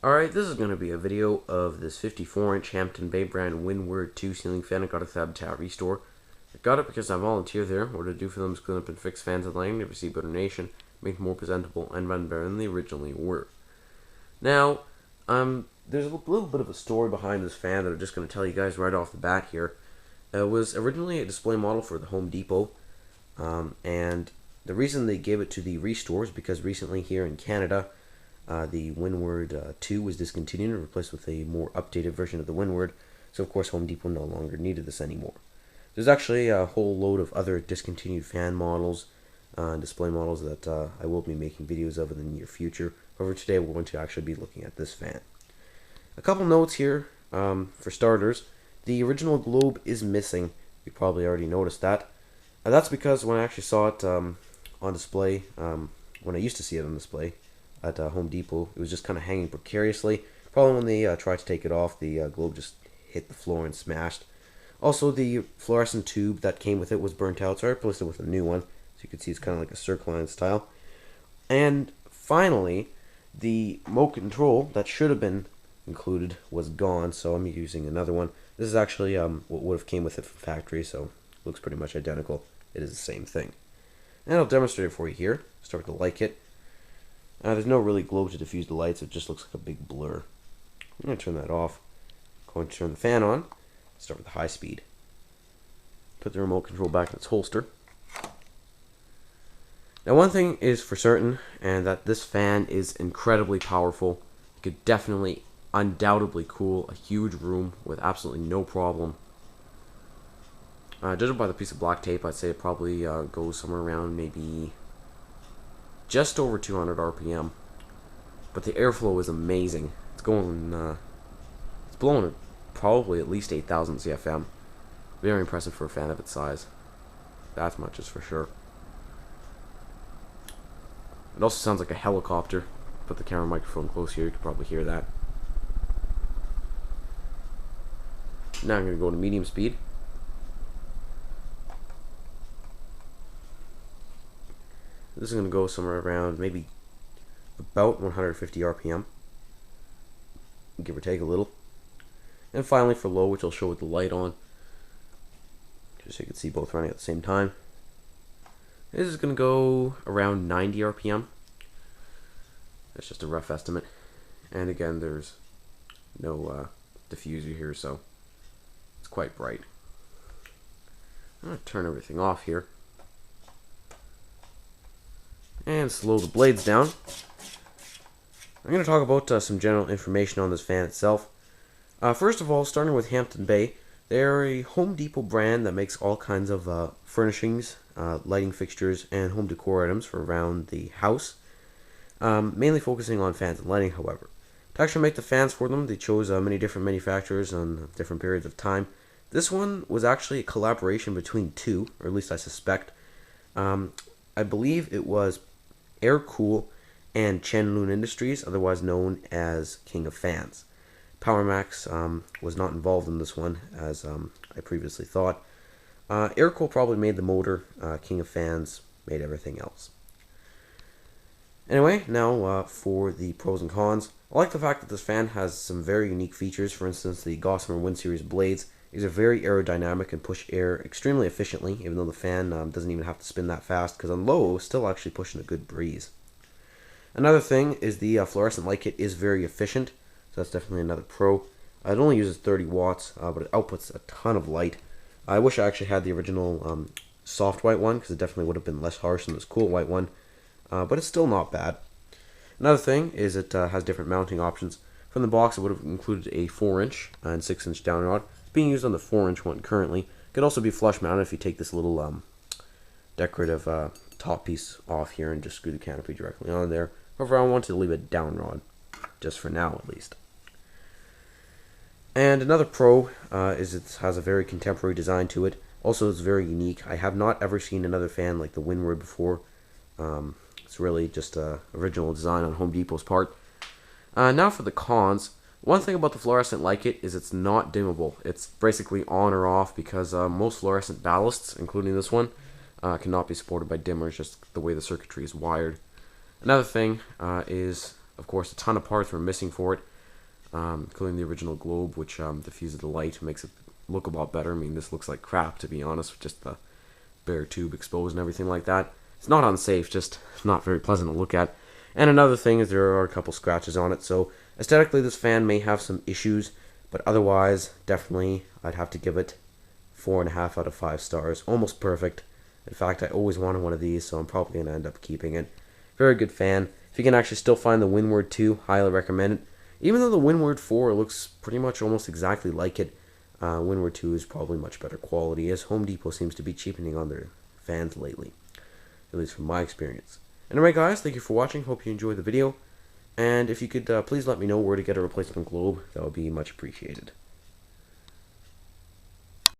Alright, this is going to be a video of this 54-inch Hampton Bay brand Windward 2 ceiling fan I got at the Habitat Restore. I got it because I volunteered there. What I do for them is clean up and fix fans and lighting to receive better donation, make them more presentable, and run better than they originally were. Now, there's a little bit of a story behind this fan that I'm just going to tell you guys right off the bat here. It was originally a display model for the Home Depot, and the reason they gave it to the Restore is because recently here in Canada, the Windward 2 was discontinued and replaced with a more updated version of the Windward, so of course Home Depot no longer needed this anymore. There's actually a whole load of other discontinued fan models, display models that I will be making videos of in the near future. However, today we're going to actually be looking at this fan. A couple notes here. For starters, the original globe is missing. You probably already noticed that. That's because when I actually saw it on display, when I used to see it on display at Home Depot, it was just kind of hanging precariously. Probably when they tried to take it off, the globe just hit the floor and smashed. Also, the fluorescent tube that came with it was burnt out, so I replaced it with a new one. So you can see it's kind of like a circle-line style. And finally, the remote control that should have been included was gone, so I'm using another one. This is actually what would have came with it from factory, so it looks pretty much identical. It is the same thing. And I'll demonstrate it for you here. Start with the light kit. There's no really globe to diffuse the lights, it just looks like a big blur. I'm going to turn that off. I'm going to turn the fan on. Start with high speed. Put the remote control back in its holster. Now one thing is for certain, and that this fan is incredibly powerful. It could definitely, undoubtedly cool a huge room with absolutely no problem. Judging by the piece of black tape, I'd say it probably goes somewhere around maybe just over 200 RPM. But the airflow is amazing. It's going, it's blowing at probably at least 8,000 CFM. Very impressive for a fan of its size. That much is for sure. It also sounds like a helicopter. Put the camera microphone close here, you could probably hear that. Now I'm going to go to medium speed. This is going to go somewhere around maybe about 150 RPM. Give or take a little. And finally for low, which I'll show with the light on. Just so you can see both running at the same time. This is going to go around 90 RPM. That's just a rough estimate. And again, there's no diffuser here, so it's quite bright. I'm going to turn everything off here. And slow the blades down. I'm going to talk about some general information on this fan itself. First of all, starting with Hampton Bay, they're a Home Depot brand that makes all kinds of furnishings, lighting fixtures, and home decor items for around the house. Mainly focusing on fans and lighting, however. To actually make the fans for them, they chose many different manufacturers on different periods of time. This one was actually a collaboration between two, or at least I suspect. I believe it was Aircool and Chenloon Industries, otherwise known as King of Fans. PowerMax was not involved in this one, as I previously thought. Aircool probably made the motor. King of Fans made everything else. Anyway, now for the pros and cons. I like the fact that this fan has some very unique features. For instance, the Gossamer Wind Series blades. These are very aerodynamic and push air extremely efficiently, even though the fan doesn't even have to spin that fast, because on low, it's still actually pushing a good breeze. Another thing is the fluorescent light kit is very efficient, so that's definitely another pro. It only uses 30 watts, but it outputs a ton of light. I wish I actually had the original soft white one, because it definitely would have been less harsh than this cool white one, but it's still not bad. Another thing is it has different mounting options. From the box, it would have included a 4-inch and 6-inch down rod. Being used on the 4-inch one currently. It could also be flush mounted if you take this little decorative top piece off here and just screw the canopy directly on there. However, I want to leave it down rod, just for now at least. And another pro is it has a very contemporary design to it. Also, it's very unique. I have not ever seen another fan like the Windward before. It's really just an original design on Home Depot's part. Now for the cons. One thing about the fluorescent light kit is it's not dimmable. It's basically on or off because most fluorescent ballasts, including this one, cannot be supported by dimmers, just the way the circuitry is wired. Another thing is Of course, a ton of parts were missing for it, including the original globe, which diffuses the light, makes it look a lot better. I mean, this looks like crap, to be honest, with just the bare tube exposed and everything like that. It's not unsafe, just not very pleasant to look at. And another thing is there are a couple scratches on it, so aesthetically this fan may have some issues, but otherwise, definitely, I'd have to give it 4.5 out of 5 stars. Almost perfect. In fact, I always wanted one of these, so I'm probably going to end up keeping it. Very good fan. If you can actually still find the Windward 2, highly recommend it. Even though the Windward 4 looks pretty much almost exactly like it, Windward 2 is probably much better quality, as Home Depot seems to be cheapening on their fans lately. At least from my experience. Anyway guys, thank you for watching. Hope you enjoyed the video. And if you could please let me know where to get a replacement globe, that would be much appreciated.